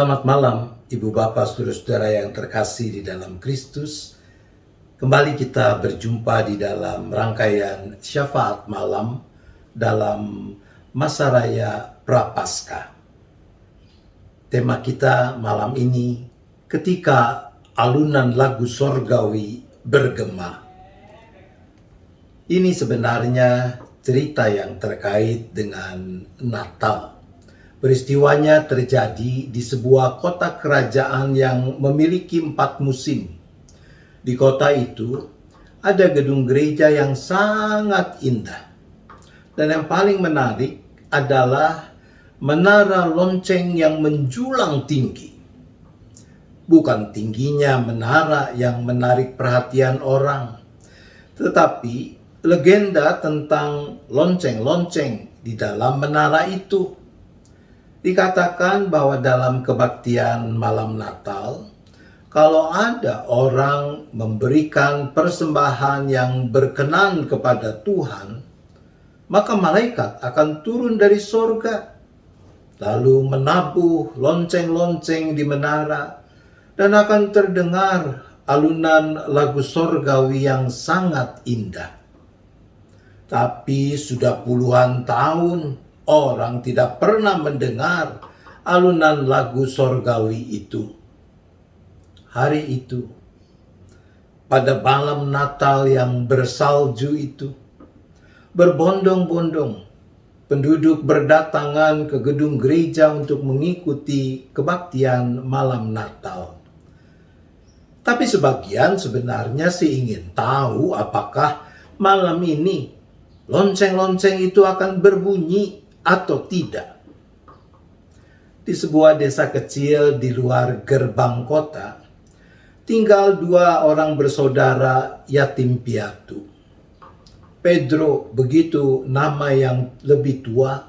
Selamat malam, Ibu Bapak, Saudara-saudara yang terkasih di dalam Kristus. Kembali kita berjumpa di dalam rangkaian syafaat malam dalam masa raya Prapaskah. Tema kita malam ini, ketika alunan lagu sorgawi bergema. Ini sebenarnya cerita yang terkait dengan Natal. Peristiwanya terjadi di sebuah kota kerajaan yang memiliki 4 musim. Di kota itu ada gedung gereja yang sangat indah. Dan yang paling menarik adalah menara lonceng yang menjulang tinggi. Bukan tingginya menara yang menarik perhatian orang, tetapi legenda tentang lonceng-lonceng di dalam menara itu. Dikatakan bahwa dalam kebaktian malam Natal, kalau ada orang memberikan persembahan yang berkenan kepada Tuhan, maka malaikat akan turun dari sorga, lalu menabuh lonceng-lonceng di menara, dan akan terdengar alunan lagu sorgawi yang sangat indah. Tapi sudah puluhan tahun, orang tidak pernah mendengar alunan lagu sorgawi itu. Hari itu, pada malam Natal yang bersalju itu, berbondong-bondong penduduk berdatangan ke gedung gereja untuk mengikuti kebaktian malam Natal. Tapi sebagian sebenarnya sih ingin tahu apakah malam ini lonceng-lonceng itu akan berbunyi atau tidak. Di sebuah desa kecil di luar gerbang kota, tinggal 2 orang bersaudara yatim piatu. Pedro, begitu nama yang lebih tua,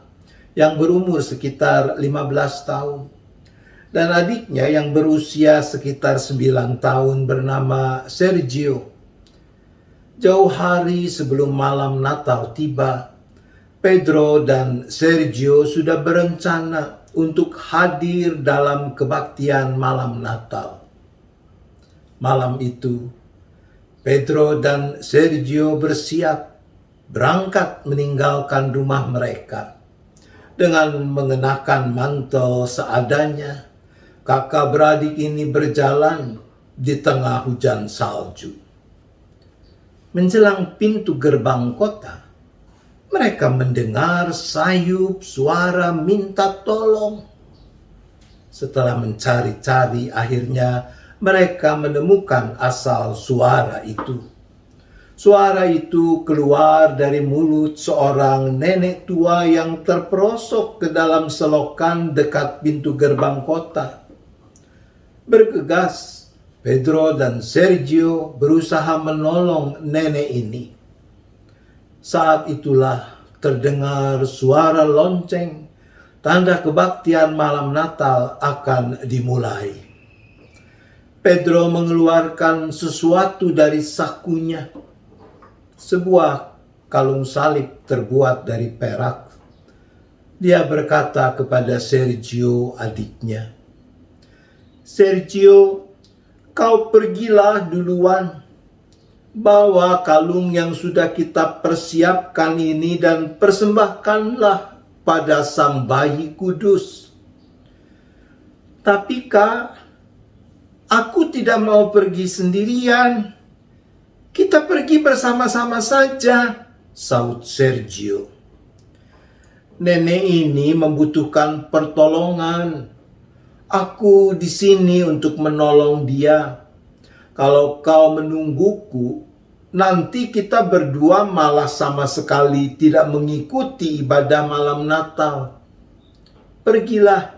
yang berumur sekitar 15 tahun. Dan adiknya yang berusia sekitar 9 tahun bernama Sergio. Jauh hari sebelum malam Natal tiba, Pedro dan Sergio sudah berencana untuk hadir dalam kebaktian malam Natal. Malam itu, Pedro dan Sergio bersiap berangkat meninggalkan rumah mereka. Dengan mengenakan mantel seadanya, kakak beradik ini berjalan di tengah hujan salju. Menjelang pintu gerbang kota, mereka mendengar sayup suara minta tolong. Setelah mencari-cari, akhirnya mereka menemukan asal suara itu. Suara itu keluar dari mulut seorang nenek tua yang terperosok ke dalam selokan dekat pintu gerbang kota. Bergegas, Pedro dan Sergio berusaha menolong nenek ini. Saat itulah terdengar suara lonceng, tanda kebaktian malam Natal akan dimulai. Pedro mengeluarkan sesuatu dari sakunya, sebuah kalung salib terbuat dari perak. Dia berkata kepada Sergio, adiknya, "Sergio, kau pergilah duluan. Bawa kalung yang sudah kita persiapkan ini dan persembahkanlah pada Sang Bayi Kudus." "Tapi Kak, aku tidak mau pergi sendirian. Kita pergi bersama-sama saja," saut Sergio. "Nenek ini membutuhkan pertolongan. Aku di sini untuk menolong dia. Kalau kau menungguku, nanti kita berdua malah sama sekali tidak mengikuti ibadah malam Natal. Pergilah.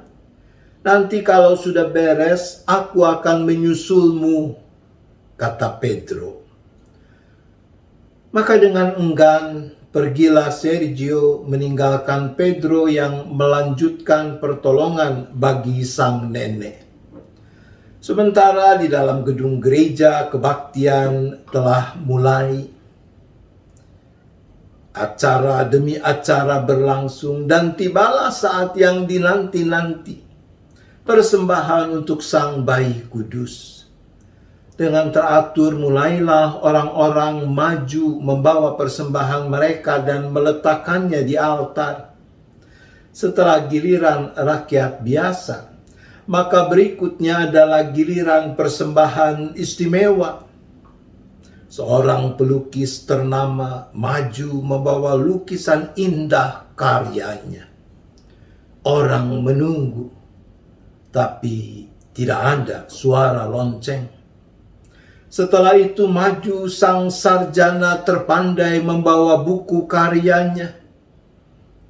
Nanti kalau sudah beres, aku akan menyusulmu," kata Pedro. Maka dengan enggan, pergilah Sergio meninggalkan Pedro yang melanjutkan pertolongan bagi sang nenek. Sementara di dalam gedung gereja kebaktian telah mulai. Acara demi acara berlangsung dan tibalah saat yang dinanti-nanti. persembahan untuk Sang Bayi Kudus. Dengan teratur mulailah orang-orang maju membawa persembahan mereka dan meletakkannya di altar. Setelah giliran rakyat biasa, maka berikutnya adalah giliran persembahan istimewa. Seorang pelukis ternama maju membawa lukisan indah karyanya. Orang menunggu, tapi tidak ada suara lonceng. Setelah itu maju sang sarjana terpandai membawa buku karyanya.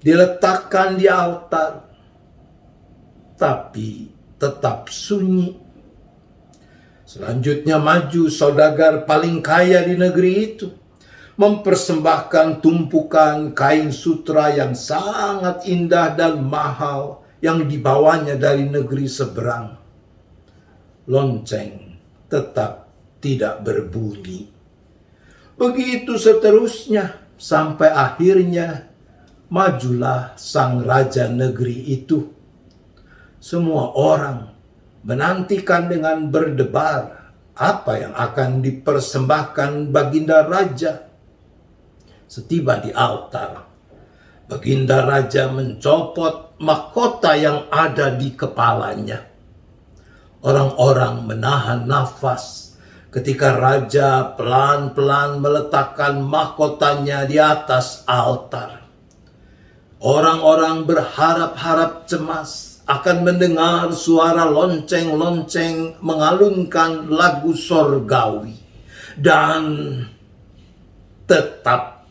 Diletakkan di altar, tapi tetap sunyi. Selanjutnya maju saudagar paling kaya di negeri itu, mempersembahkan tumpukan kain sutra yang sangat indah dan mahal yang dibawanya dari negeri seberang. Lonceng tetap tidak berbunyi. Begitu seterusnya sampai akhirnya majulah sang raja negeri itu. Semua orang menantikan dengan berdebar apa yang akan dipersembahkan baginda raja. Setiba di altar, baginda raja mencopot mahkota yang ada di kepalanya. Orang-orang menahan nafas ketika raja pelan-pelan meletakkan mahkotanya di atas altar. Orang-orang berharap-harap cemas akan mendengar suara lonceng-lonceng mengalunkan lagu sorgawi. Dan tetap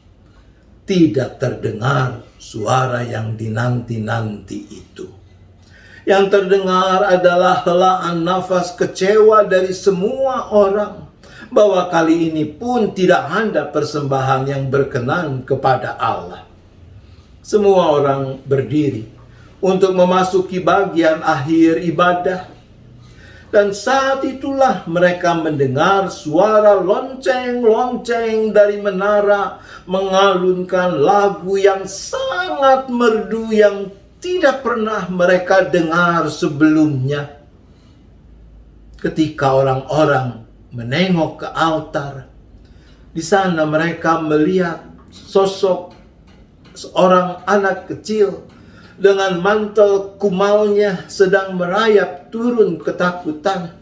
tidak terdengar suara yang dinanti-nanti itu. Yang terdengar adalah helaan nafas kecewa dari semua orang bahwa kali ini pun tidak ada persembahan yang berkenan kepada Allah. Semua orang berdiri untuk memasuki bagian akhir ibadah. Dan saat itulah mereka mendengar suara lonceng-lonceng dari menara mengalunkan lagu yang sangat merdu yang tidak pernah mereka dengar sebelumnya. Ketika orang-orang menengok ke altar, di sana mereka melihat sosok seorang anak kecil dengan mantel kumalnya sedang merayap turun ketakutan.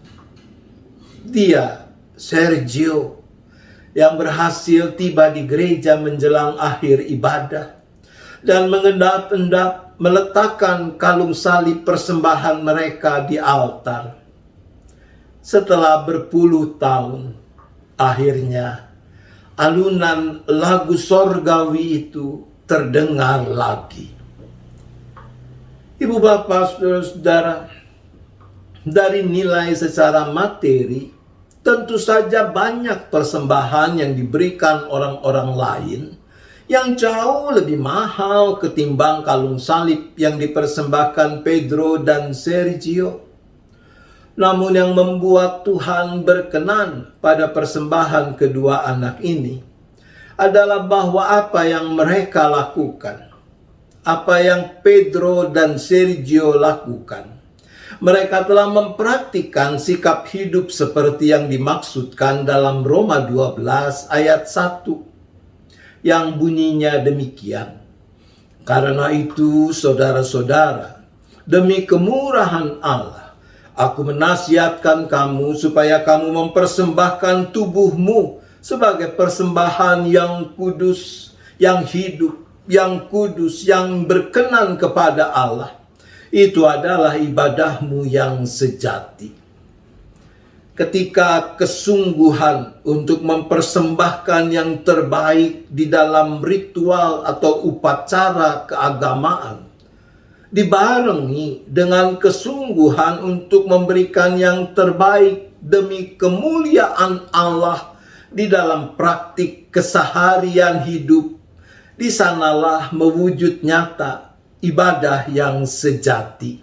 Dia, Sergio, yang berhasil tiba di gereja menjelang akhir ibadah dan mengendap-endap meletakkan kalung salib persembahan mereka di altar. Setelah berpuluh tahun, akhirnya alunan lagu sorgawi itu terdengar lagi. Ibu bapak saudara-saudara, dari nilai secara materi, tentu saja banyak persembahan yang diberikan orang-orang lain yang jauh lebih mahal ketimbang kalung salib yang dipersembahkan Pedro dan Sergio. Namun yang membuat Tuhan berkenan pada persembahan kedua anak ini adalah bahwa apa yang mereka lakukan, apa yang Pedro dan Sergio lakukan, mereka telah mempraktikkan sikap hidup seperti yang dimaksudkan dalam Roma 12 ayat 1 yang bunyinya demikian. Karena itu saudara-saudara, demi kemurahan Allah, aku menasihatkan kamu supaya kamu mempersembahkan tubuhmu sebagai persembahan yang kudus, yang hidup, yang kudus, yang berkenan kepada Allah. Itu adalah ibadahmu yang sejati. Ketika kesungguhan untuk mempersembahkan yang terbaik di dalam ritual atau upacara keagamaan dibarengi dengan kesungguhan untuk memberikan yang terbaik demi kemuliaan Allah di dalam praktik keseharian hidup, di sanalah mewujud nyata ibadah yang sejati.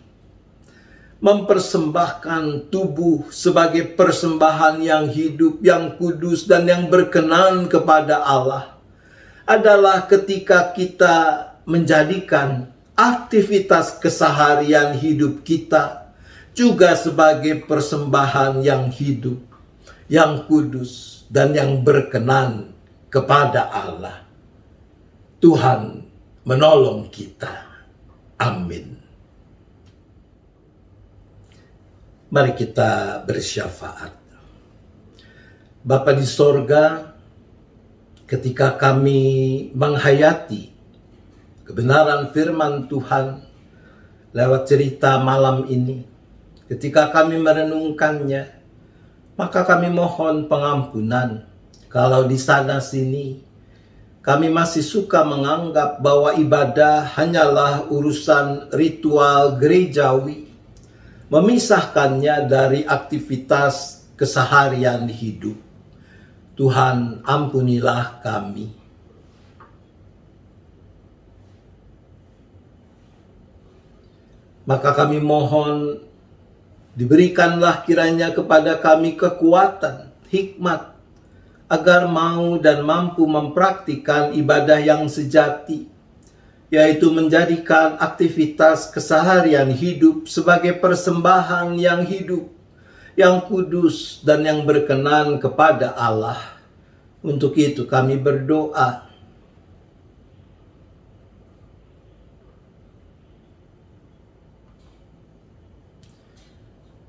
Mempersembahkan tubuh sebagai persembahan yang hidup, yang kudus, dan yang berkenan kepada Allah adalah ketika kita menjadikan aktivitas keseharian hidup kita juga sebagai persembahan yang hidup, yang kudus, dan yang berkenan kepada Allah. Tuhan menolong kita. Amin. Mari kita bersyafaat. Bapa di sorga, ketika kami menghayati kebenaran firman Tuhan lewat cerita malam ini, ketika kami merenungkannya, maka kami mohon pengampunan kalau di sana sini kami masih suka menganggap bahwa ibadah hanyalah urusan ritual gerejawi, memisahkannya dari aktivitas keseharian hidup. Tuhan, ampunilah kami. Maka kami mohon, diberikanlah kiranya kepada kami kekuatan, hikmat, agar mau dan mampu mempraktikkan ibadah yang sejati, yaitu menjadikan aktivitas keseharian hidup sebagai persembahan yang hidup, yang kudus, dan yang berkenan kepada Allah. Untuk itu kami berdoa.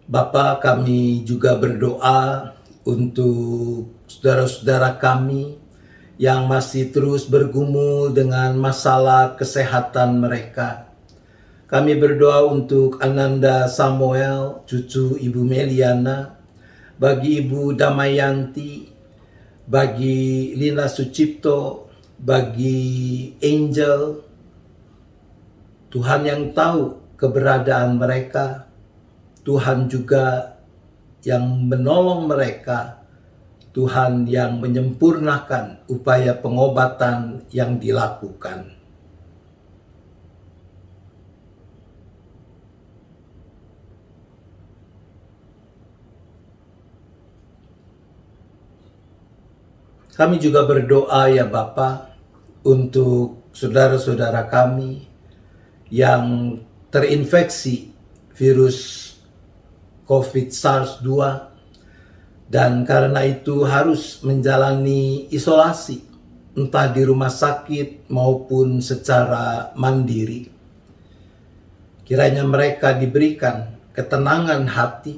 Bapa, kami juga berdoa untuk saudara-saudara kami yang masih terus bergumul dengan masalah kesehatan mereka. Kami berdoa untuk Ananda Samuel, cucu Ibu Meliana, bagi Ibu Damayanti, bagi Lina Sucipto, bagi Angel. Tuhan yang tahu keberadaan mereka, Tuhan juga yang menolong mereka, Tuhan yang menyempurnakan upaya pengobatan yang dilakukan. Kami juga berdoa ya Bapa untuk saudara-saudara kami yang terinfeksi virus COVID SARS-2 dan karena itu harus menjalani isolasi entah di rumah sakit maupun secara mandiri. Kiranya mereka diberikan ketenangan hati,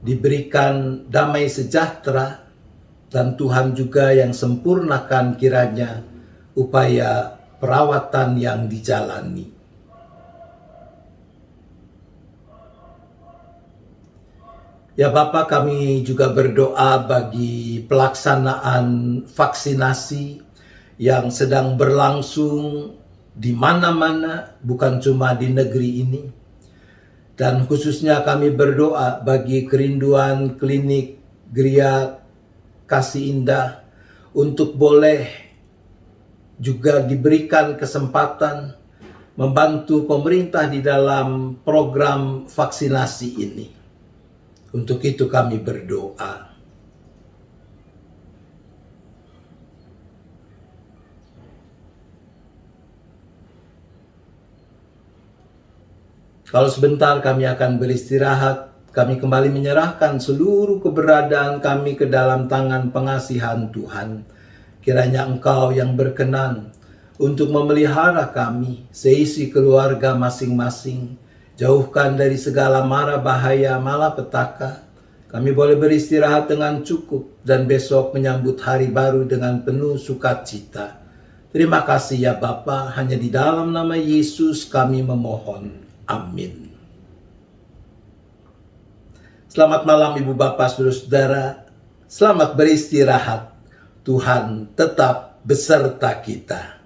diberikan damai sejahtera, dan Tuhan juga yang sempurnakan kiranya upaya perawatan yang dijalani. Ya Bapa, kami juga berdoa bagi pelaksanaan vaksinasi yang sedang berlangsung di mana-mana, bukan cuma di negeri ini. Dan khususnya kami berdoa bagi kerinduan klinik Gria Kasih Indah untuk boleh juga diberikan kesempatan membantu pemerintah di dalam program vaksinasi ini. Untuk itu kami berdoa. Kalau sebentar kami akan beristirahat, kami kembali menyerahkan seluruh keberadaan kami ke dalam tangan pengasihan Tuhan. Kiranya Engkau yang berkenan untuk memelihara kami, seisi keluarga masing-masing, jauhkan dari segala mara bahaya malapetaka. Kami boleh beristirahat dengan cukup dan besok menyambut hari baru dengan penuh sukacita. Terima kasih ya Bapa, hanya di dalam nama Yesus kami memohon. Amin. Selamat malam Ibu Bapak Saudara-saudara. Selamat beristirahat. Tuhan tetap beserta kita.